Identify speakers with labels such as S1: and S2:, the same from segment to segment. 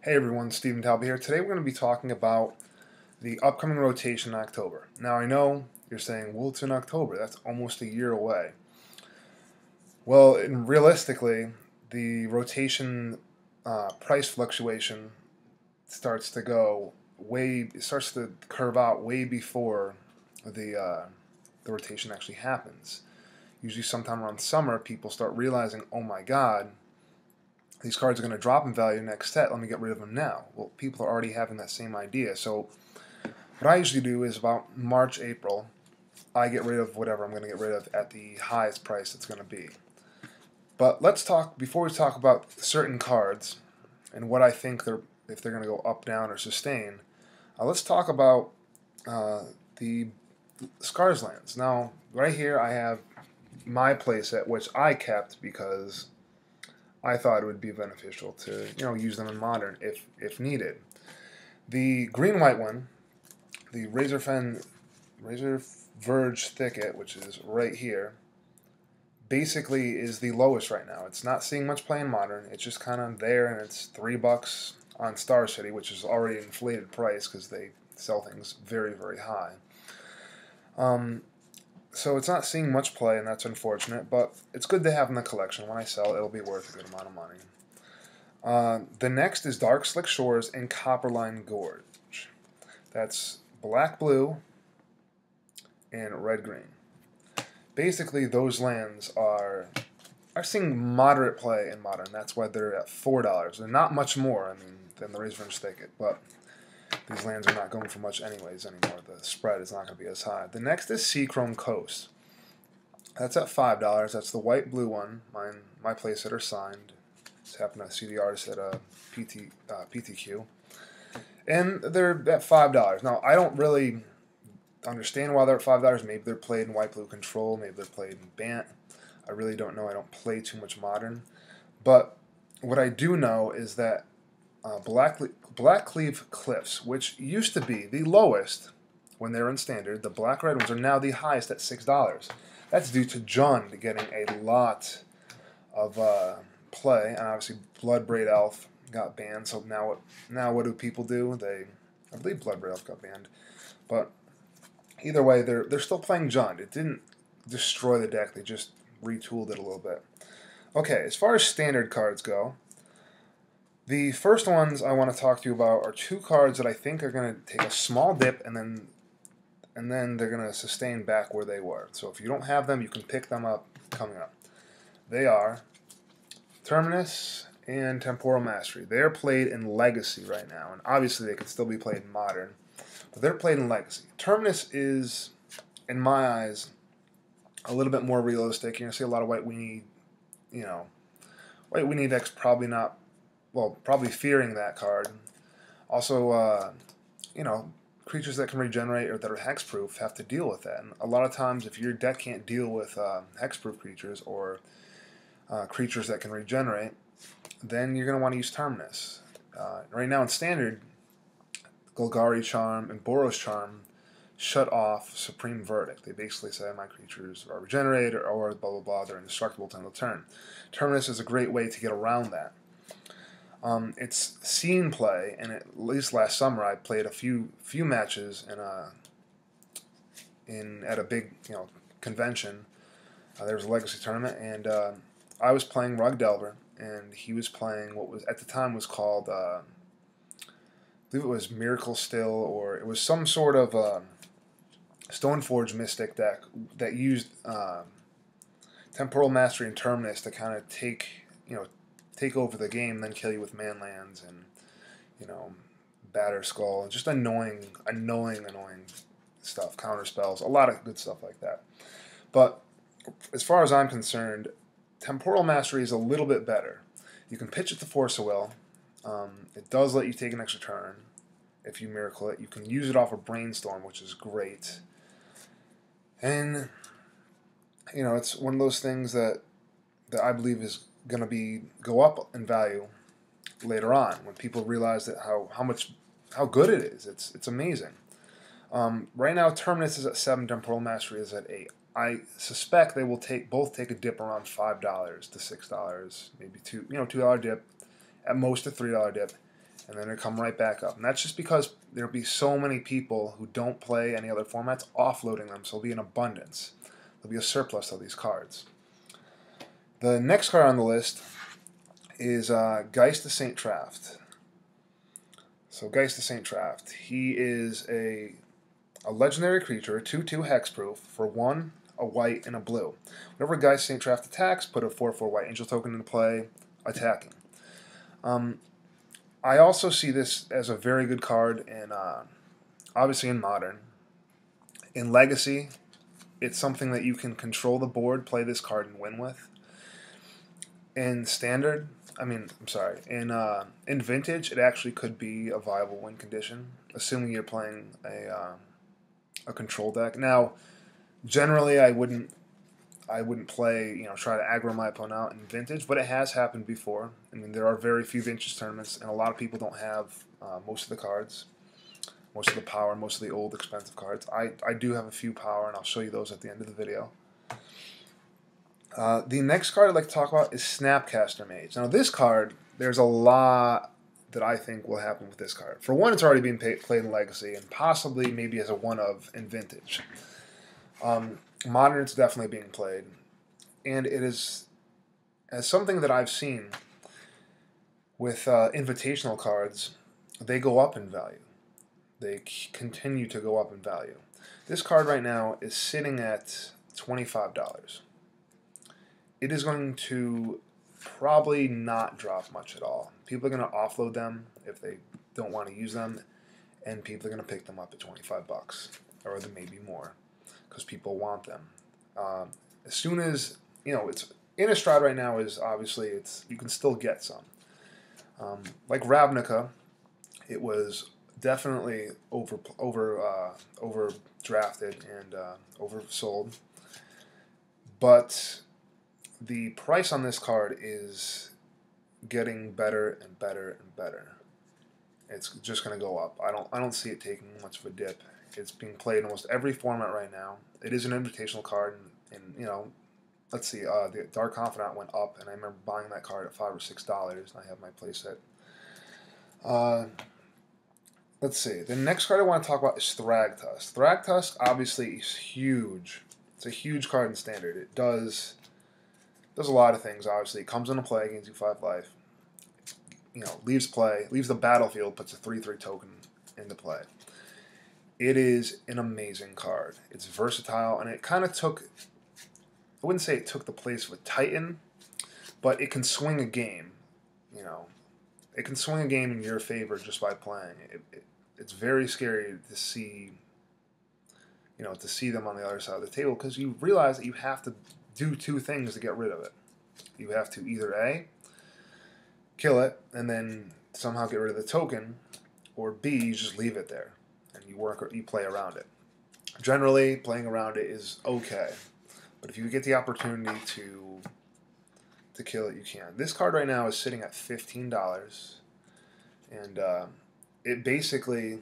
S1: Hey everyone, Stephen Talbot here. Today we're going to be talking about the upcoming rotation in October. Now I know you're saying, well, it's in October. That's almost a year away. Well, realistically, the rotation price fluctuation starts starts to curve out way before the rotation actually happens. Usually sometime around summer, people start realizing, oh my God, these cards are going to drop in value next set, let me get rid of them now. Well, people are already having that same idea. So what I usually do is about March, April, I get rid of whatever I'm going to get rid of at the highest price it's going to be. But let's talk, before we talk about certain cards and what I think if they're going to go up, down, or sustain, let's talk about the Scars lands. Now, right here I have my playset, which I kept because I thought it would be beneficial to use them in Modern if needed. The green-white one, the Razor Verge Thicket, which is right here, basically is the lowest right now. It's not seeing much play in Modern. It's just kind of there, and it's $3 on Star City, which is already an inflated price because they sell things very, very high. So it's not seeing much play, and that's unfortunate, but it's good to have in the collection. When I sell it, it'll be worth a good amount of money. The next is Dark Slick Shores and Copperline Gorge. That's black-blue and red-green. Basically, those lands are seeing moderate play in Modern. That's why they're at $4. They're not much more, than the Razor Verge Thicket, but these lands are not going for much anyways anymore. The spread is not going to be as high. The next is Seachrome Coast. That's at $5. That's the white-blue one. My playset are signed. Just happen to see the artist at PTQ. And they're at $5. Now, I don't really understand why they're at $5. Maybe they're played in white-blue control. Maybe they're played in Bant. I really don't know. I don't play too much Modern. But what I do know is that Blackcleave Cliffs, which used to be the lowest when they were in Standard, the black-red ones are now the highest at $6. That's due to Jund getting a lot of play, and obviously Bloodbraid Elf got banned. So now what do people do? I believe Bloodbraid Elf got banned, but either way, they're still playing Jund. It didn't destroy the deck; they just retooled it a little bit. Okay, as far as Standard cards go, the first ones I want to talk to you about are two cards that I think are going to take a small dip and then they're going to sustain back where they were. So if you don't have them, you can pick them up coming up. They are Terminus and Temporal Mastery. They're played in Legacy right now, and obviously they could still be played in Modern, but they're played in Legacy. Terminus is, in my eyes, a little bit more realistic. You're going to see a lot of White Weenie, White Weenie decks probably fearing that card. Also, creatures that can regenerate or that are hexproof have to deal with that. And a lot of times, if your deck can't deal with hexproof creatures or creatures that can regenerate, then you're going to want to use Terminus. Right now in Standard, Golgari Charm and Boros Charm shut off Supreme Verdict. They basically say my creatures are regenerated or blah blah blah, they're indestructible till turn. Terminus is a great way to get around that. It's seen play, and at least last summer I played a few matches at a big convention. There was a Legacy tournament, and I was playing Rug Delver, and he was playing what was at the time was called I believe it was Miracle Still, or it was some sort of Stoneforge Mystic deck that used Temporal Mastery and Terminus to kind of take over the game, then kill you with Manlands and Batter Skull, and just annoying stuff, counter spells, a lot of good stuff like that. But as far as I'm concerned, Temporal Mastery is a little bit better. You can pitch it to Force of Will. It does let you take an extra turn if you miracle it. You can use it off of Brainstorm, which is great. And it's one of those things that I believe is going to go up in value later on when people realize that how good it is. It's amazing. Right now, Terminus is at 7, Temporal Mastery is at 8. I suspect they will both take a dip around $5 to $6, maybe $2 dip, at most a $3 dip, and then they come right back up. And that's just because there'll be so many people who don't play any other formats offloading them, so there'll be an abundance. There'll be a surplus of these cards. The next card on the list is Geist the Saint Traft. So Geist the Saint Traft, he is a legendary creature, 2/2 hexproof for 1, a white, and a blue. Whenever Geist Saint Traft attacks, put a 4/4 white angel token into play, attacking. I also see this as a very good card in, obviously in Modern. In Legacy, it's something that you can control the board, play this card, and win with. In Standard, in Vintage, it actually could be a viable win condition, assuming you're playing a control deck. Now, generally, I wouldn't play, try to aggro my opponent out in Vintage, but it has happened before. I mean, there are very few Vintage tournaments, and a lot of people don't have most of the cards, most of the power, most of the old expensive cards. I do have a few power, and I'll show you those at the end of the video. The next card I'd like to talk about is Snapcaster Mage. Now, this card, there's a lot that I think will happen with this card. For one, it's already being played in Legacy, and possibly maybe as a one-of in Vintage. Modern, it's definitely being played, and it is, as something that I've seen with invitational cards, they go up in value. They continue to go up in value. This card right now is sitting at $25. It is going to probably not drop much at all. People are going to offload them if they don't want to use them, and people are going to pick them up at 25 bucks, or maybe more, because people want them. As soon as, it's Innistrad right now is obviously, you can still get some. Like Ravnica, it was definitely overdrafted and oversold, but the price on this card is getting better and better and better. It's just going to go up. I don't see it taking much of a dip. It's being played in almost every format right now. It is an invitational card, and let's see, the Dark Confidant went up, and I remember buying that card at $5 or $6, and I have my playset. Let's see. The next card I want to talk about is Thragtusk. Thragtusk obviously is huge. It's a huge card in Standard. It does a lot of things. Obviously, it comes into play, gains you 5 life. Leaves the battlefield, puts a 3/3 token into play. It is an amazing card. It's versatile, and it kind of took, I wouldn't say it took the place of a Titan, but it can swing a game. It can swing a game in your favor just by playing. It's very scary to see, them on the other side of the table, because you realize that you have to do 2 things to get rid of it. You have to either A, kill it, and then somehow get rid of the token, or B, you just leave it there, and you play around it. Generally, playing around it is okay, but if you get the opportunity to kill it, you can. This card right now is sitting at $15, and it basically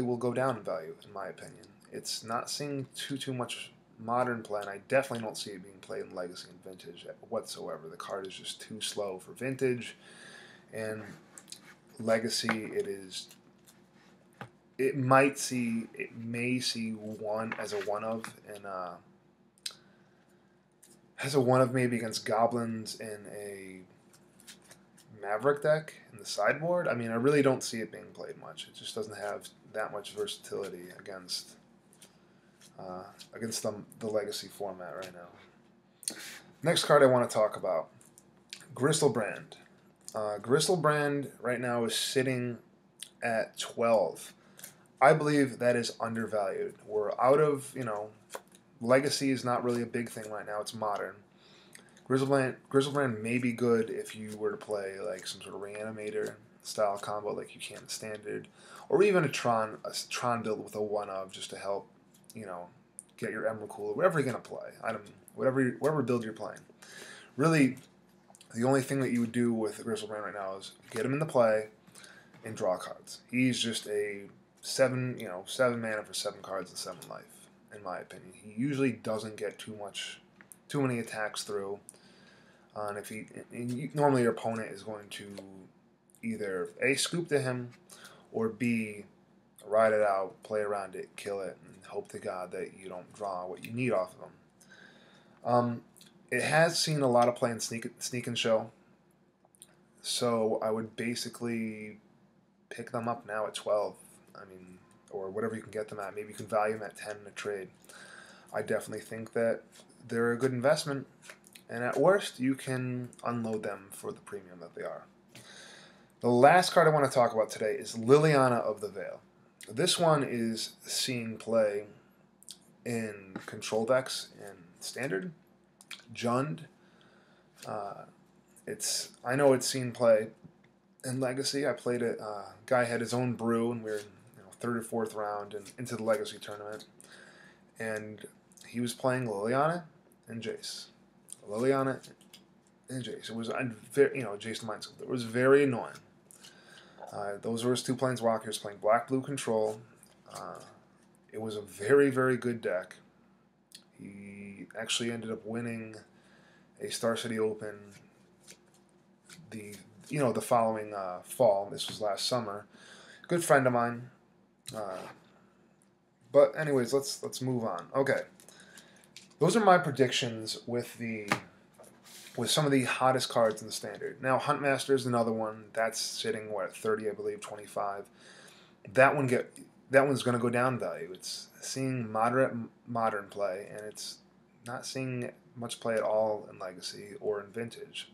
S1: will go down in value, in my opinion. It's not seeing too much Modern play, and I definitely don't see it being played in Legacy and Vintage whatsoever. The card is just too slow for Vintage, and Legacy, it may see one as a one-of, and has a one-of maybe against Goblins in a Maverick deck in the sideboard. I mean, I really don't see it being played much. It just doesn't have that much versatility against the Legacy format right now. Next card I want to talk about, Gristlebrand. Gristlebrand right now is sitting at 12. I believe that is undervalued. We're out of, Legacy is not really a big thing right now. It's Modern. Gristlebrand may be good if you were to play like some sort of Reanimator style combo like you can in Standard, or even a Tron build with a one-of just to help, get your Emerald Cooler, whatever you're gonna play. Whatever build you're playing. Really, the only thing that you would do with Gristlebrand right now is get him into play and draw cards. He's just a 7 mana for 7 cards and 7 life, in my opinion. He usually doesn't get too many attacks through. And normally your opponent is going to either A, scoop to him, or B, ride it out, play around it, kill it, and hope to God that you don't draw what you need off of him. It has seen a lot of play in sneak and show, so I would basically pick them up now at 12. I mean, or whatever you can get them at. Maybe you can value them at 10 in a trade. I definitely think that they're a good investment, and at worst, you can unload them for the premium that they are. The last card I want to talk about today is Liliana of the Veil. This one is seeing play in control decks in Standard, Jund. I know it's seen play in Legacy. I played it. Guy had his own brew, and we were in third or fourth round and into the Legacy tournament, and he was playing Liliana and Jace. Liliana and Jace. It was Jace Mindskill. It was very annoying. Those were his two planeswalkers playing black-blue control. It was a very, very good deck. He actually ended up winning a Star City Open the following fall. This was last summer. Good friend of mine. But anyways, let's move on. Okay, those are my predictions with some of the hottest cards in the Standard. Now, Huntmaster is another one that's sitting at 30, I believe, 25. That one's going to go down in value. It's seeing moderate modern play, and it's not seeing much play at all in Legacy or in Vintage.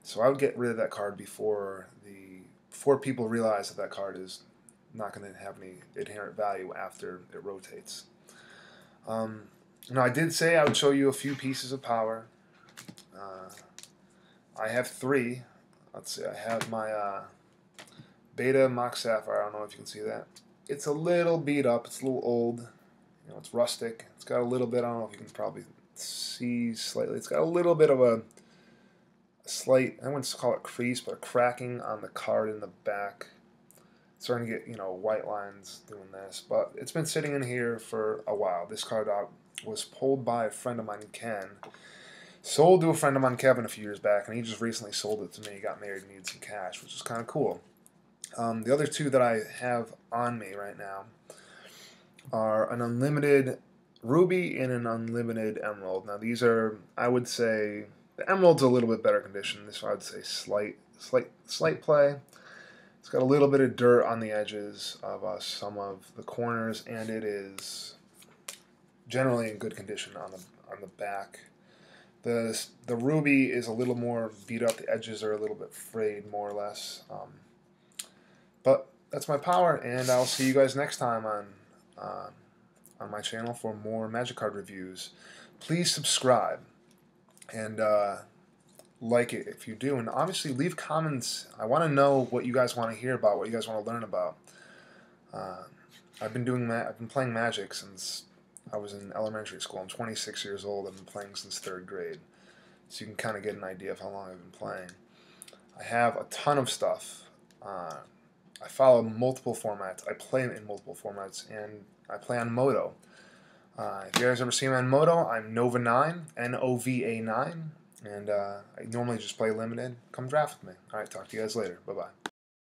S1: So I would get rid of that card before people realize that card is not going to have any inherent value after it rotates. Now, I did say I would show you a few pieces of power. I have 3. Let's see. I have my Beta Mox Sapphire. I don't know if you can see that. It's a little beat up. It's a little old. It's rustic. It's got a little bit. I don't know if you can probably see slightly. It's got a little bit of a slight, I wouldn't call it crease, but a cracking on the card in the back. It's starting to get white lines doing this, but it's been sitting in here for a while. This card was pulled by a friend of mine, Ken. Sold to a friend of mine, Kevin, a few years back, and he just recently sold it to me. He got married and needed some cash, which is kind of cool. The other 2 that I have on me right now are an unlimited Ruby and an unlimited Emerald. Now, these are, I would say, the Emerald's a little bit better condition. This I would say slight play. It's got a little bit of dirt on the edges of some of the corners, and it is generally in good condition on the back. The Ruby is a little more beat up. The edges are a little bit frayed, more or less. But that's my power, and I'll see you guys next time on my channel for more Magic card reviews. Please subscribe and like it if you do, and obviously leave comments. I want to know what you guys want to hear about, what you guys want to learn about. I've been playing Magic since I was in elementary school. I'm 26 years old. I've been playing since 3rd grade, so you can kind of get an idea of how long I've been playing. I have a ton of stuff. I follow multiple formats. I play in multiple formats, and I play on Moto. If you guys ever see me on Moto, I'm Nova9, Nova9, and I normally just play limited. Come draft with me. All right, talk to you guys later. Bye-bye.